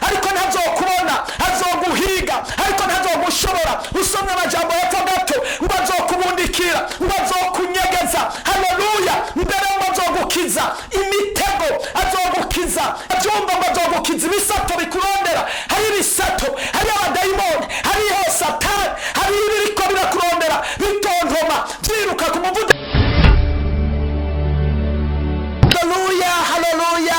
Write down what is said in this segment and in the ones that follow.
ariko ntazokubona, azoguhiga ariko ntazogushobora. Usomye amajambo hepfo gato ngo azokubundikira, ngo azokunyegeza. Haleluya! Mbere ngo azogukiza imitego, azogukiza abyumva ngo azogukiza ibisato bikurondera. Hari ibisato, hari abadayimoni, hariho satani, hari ibiriko birakurondera bitontoma byiruka ku muvuduko. Haleluya,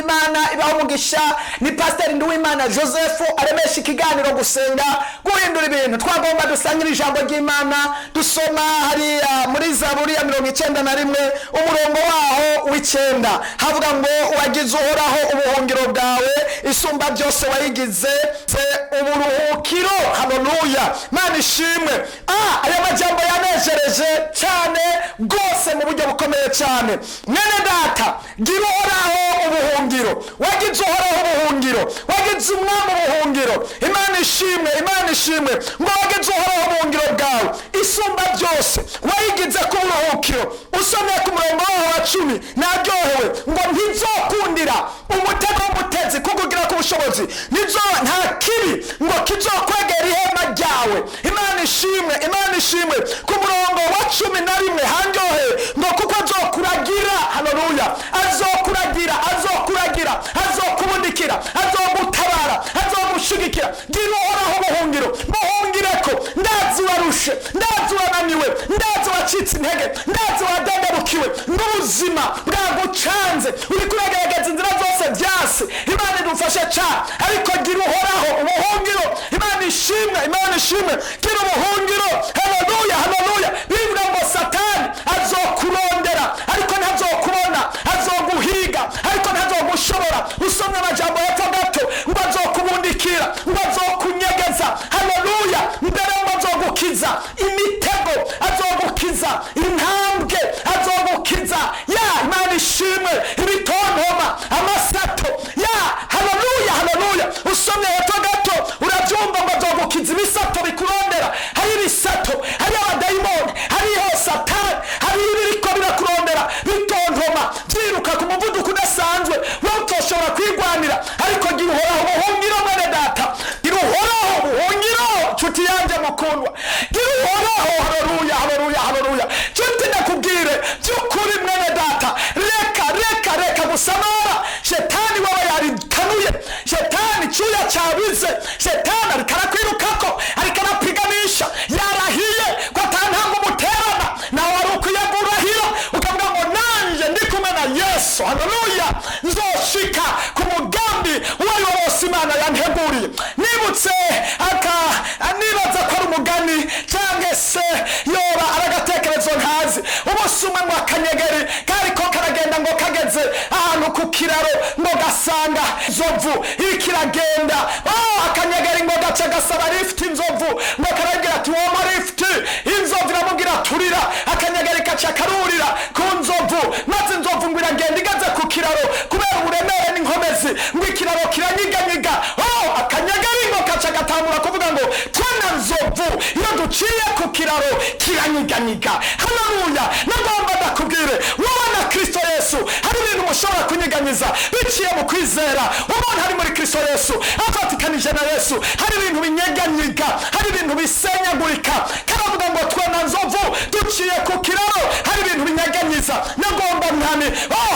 Imana ibaho umugisha. Ni Pastor Nduwimana Joseph aremesha ikiganiro gusenga guhindura ibintu. Twagomba dusangire ijambo ry'Imana. Dusoma hari muri Zaburi ya 91 umurongo waho w'9 havuga ngo wagize uhoraho ubuhungiro bwawe, isumba byose wayigize uburuhukiro. Haleluya, Imana ishimwe. Aya majambo yanejereje cyane rwose mu buryo bukomeye cyane. Mwene data, gira uhoraho ubuhungiro, wagize uhoraho ubuhungiro, wagize umwami ubuhungiro. Imana ishimwe, Imana ishimwe ngo wagize uhoraho ubuhungiro bwawe, isumba byose wayigize ku buruhukiro. Usomeye ku murongo wa 10 naryohewe ngo ntizokundira umutego w'umutezi kukugira ku bushobozi, nta kibi ngo kizokwegera ihema ryawe. Imana ishimwe, Imana ishimwe. Ku murongo wa 11 handyoheye ngo kuko azokuragira. Haleluya, azokuragira, azokuragira, azokubundikira, azogutabara, azogushigikira. Gira uhoraho ubuhungiro, muhungireko. Ndazi warushe, ndazi wananiwe, ndazi wacitse intege, ndazi wadandabukiwe n'ubuzima bwagucanze, uri kugerageza inzira zose byase. Imana idufashe cyane, ariko gira uhoraho ubuhungiro. Imana ishimwe, Imana ishimwe. Gira ubuhungiro. Haleluya, haleluya. Bivuga ngo satani azokurondera ariko ntazokubona, azoguhiga ariko ntazogushobora. Usomye amajambo hepfo gato ngo azokubundikira, ngo azokunyegeza. Haleluya, mbere ngo azogukiza imitego, azogukiza intambwe, azogukiza Imana ishimwe ibitontoma, amasato haleluya, haleluya. Usomye hepfo gato urabyumva ngo azogukiza ibisato bikurondera. Hari ibisato, hari abadayimoni, hariho satani, hari ibiriko birakurondera bitontoma byiruka ku muvuduko udasanzwe wowe utoshobora kwigwanira. Ariko gira uhoraho ubuhungiro mwene data, gira uhoraho ubuhungiro nshuti yanjye mukundwa, gira uhoraho. Haleluya, haleluya, haleluya. Nshuti ndakubwire by'ukuri mwene data, reka gusamara. Shetani wawe yarikanuye, shetani cyuya cyabize, shetani ariko arakwirukako, ariko arapiganisha. Yarahiye ko atantango umuterana, nawe wari ukwiye kurahira ukavuga ngo nanje ndi kumwe na Yesu. Haleluya, nzoshika ku mugambi wayo wose Imana yanteguriye. Nibutse nibaza ko ari umugani cyangwa se yoba aragatekerezo nkazi. Ubusumwe mu akanyegeri kariko karagenda ngo kageze ahantu ku kiraro ngo gasanga inzovu ikiragenda. Akanyegeri ngo gace gasaba lift inzovu, ngo karagira ati woma lift. Inzovu iramubwira turira. Akanyegeri kaca karurira ku nzovu, maze inzovu ngo iragenda igeze ku kiraro kubera uburemere n'inkomezi ngo ikiraro kiranyiganyiga. Akanyegeri ngo kaca gatangura kuvuga ngo twana nzovu iyo duciye ku kiraro kiranyiganyiga. Haleluya, nagomba ndakubwire wowe na Kristo Yesu hari ibintu mushobora kunyiganyiza biciye mu kwizera. Umuntu hari muri Kristo Yesu afatikanije na Yesu, hari ibintu binyeganyiga, hari ibintu bisenyagurika. Karavuga ngo twana nzovu duciye ku kiraro, hari ibintu binyeganyiza. Nagomba mwami,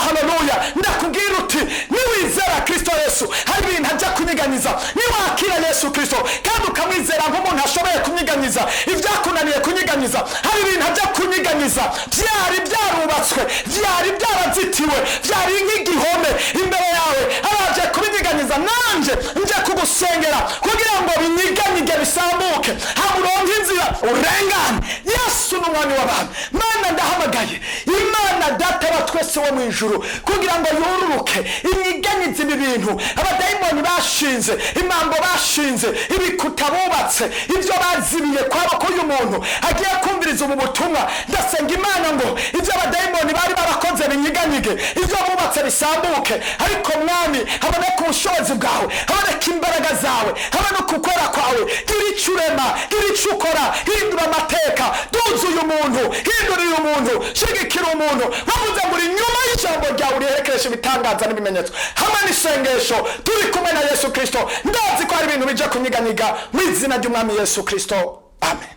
haleluya, ndakubwira uti niwizera Kristo Yesu hari ibintu ajya kunyiganyiza. Niwakira Yesu Kristo kandi ukamwizera nk'umuntu ashoboye kunyiganyiza ibyakunaniye kunyiganyiza, hari ibintu ajya kunyiganyiza. Byari byarubatswe, byari byarazitiwe, byari nk'igihome imbere yawe, araje kubinyiganyiza. Nanje nje kugusengera kugira ngo binyiganyige bisambuke, hamuronke inzira urengane. Yesu n'umwami w'abantu. Mana ndahamagaye Imana data wa twese wo mu ijuru kugira ngo yururuke inyiganyize ibi bintu abadayimoni bashinze, imambo bashinze, ibikuta bubatse, ibyo bazibiye kwabo ko uyu muntu agiye kumviriza ubu butumwa. Ndasenga Imana ngo ibyo abadayimoni bari barakoze binyiganyige, ibyo bubatse bisambuke. Ariko mwami, haboneka ubushobozi bwawe, haboneka imbaraga zawe, haboneka ukora kwawe. Gira icyo urema, gira icyo ukora, hindura amateka, duze uyu muntu, hindura uyu muntu, shigikira umuntu. Bavuze ngo uri nyuma y'ijambo ryawe ryawe uriherekeresha ibitangaza n'ibimenyetso hamwe n'isengesho turi kumwe na Yesu Kristo. Ndazi ko hari ibintu bija kunyiganyiga mu izina ry'umwami Yesu Kristo. Amen.